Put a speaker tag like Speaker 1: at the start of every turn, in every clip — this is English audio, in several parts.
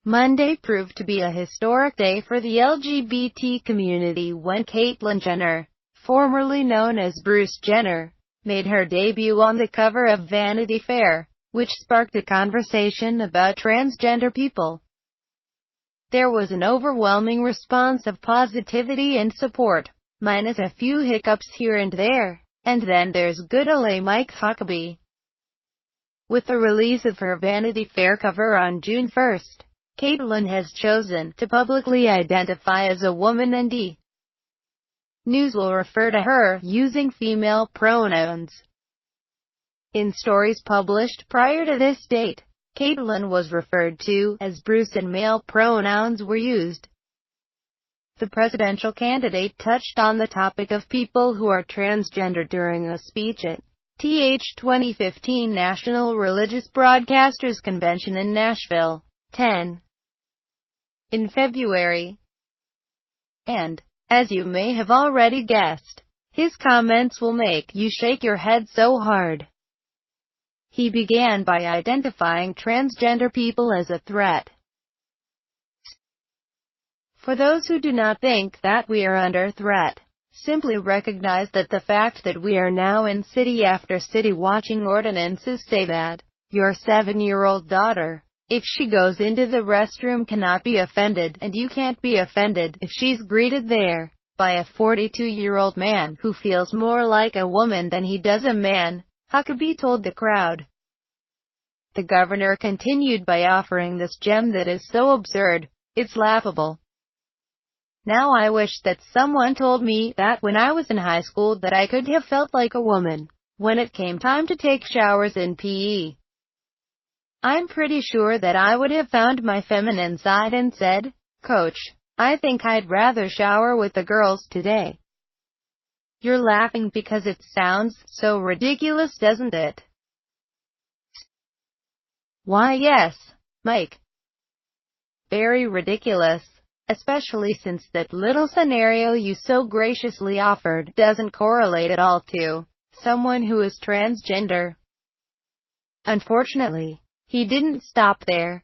Speaker 1: Monday proved to be a historic day for the LGBT community when Caitlyn Jenner, formerly known as Bruce Jenner, made her debut on the cover of Vanity Fair, which sparked a conversation about transgender people. There was an overwhelming response of positivity and support, minus a few hiccups here and there. And then there's good old Mike Huckabee. With the release of her Vanity Fair cover on June 1st, Caitlyn has chosen to publicly identify as a woman, and news will refer to her using female pronouns. In stories published prior to this date, Caitlyn was referred to as Bruce and male pronouns were used. The presidential candidate touched on the topic of people who are transgender during a speech at TH 2015 National Religious Broadcasters Convention in Nashville, Tennessee, in February. And, as you may have already guessed, his comments will make you shake your head so hard. He began by identifying transgender people as a threat. For those who do not think that we are under threat, simply recognize that the fact that we are now in city after city watching ordinances say that your 7-year-old daughter, if she goes into the restroom, cannot be offended, and you can't be offended if she's greeted there by a 42-year-old man who feels more like a woman than he does a man, Huckabee told the crowd. The governor continued by offering this gem that is so absurd, it's laughable. Now I wish that someone told me that when I was in high school that I could have felt like a woman when it came time to take showers in PE. I'm pretty sure that I would have found my feminine side and said, "Coach, I think I'd rather shower with the girls today." You're laughing because it sounds so ridiculous, doesn't it? Why, yes, Mike. Very ridiculous. Especially since that little scenario you so graciously offered doesn't correlate at all to someone who is transgender. Unfortunately, he didn't stop there.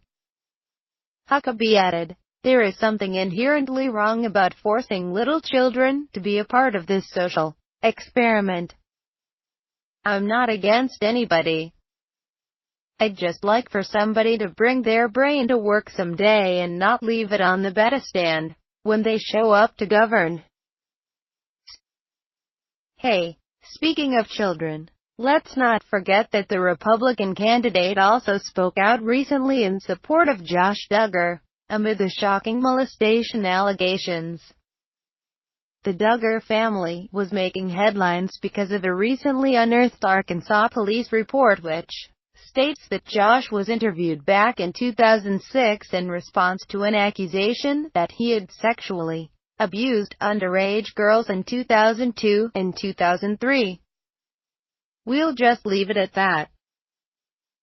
Speaker 1: Huckabee added, "There is something inherently wrong about forcing little children to be a part of this social experiment. I'm not against anybody. I'd just like for somebody to bring their brain to work someday and not leave it on the bedstand when they show up to govern." Hey, speaking of children, let's not forget that the Republican candidate also spoke out recently in support of Josh Duggar, amid the shocking molestation allegations. The Duggar family was making headlines because of a recently unearthed Arkansas police report which states that Josh was interviewed back in 2006 in response to an accusation that he had sexually abused underage girls in 2002 and 2003. We'll just leave it at that.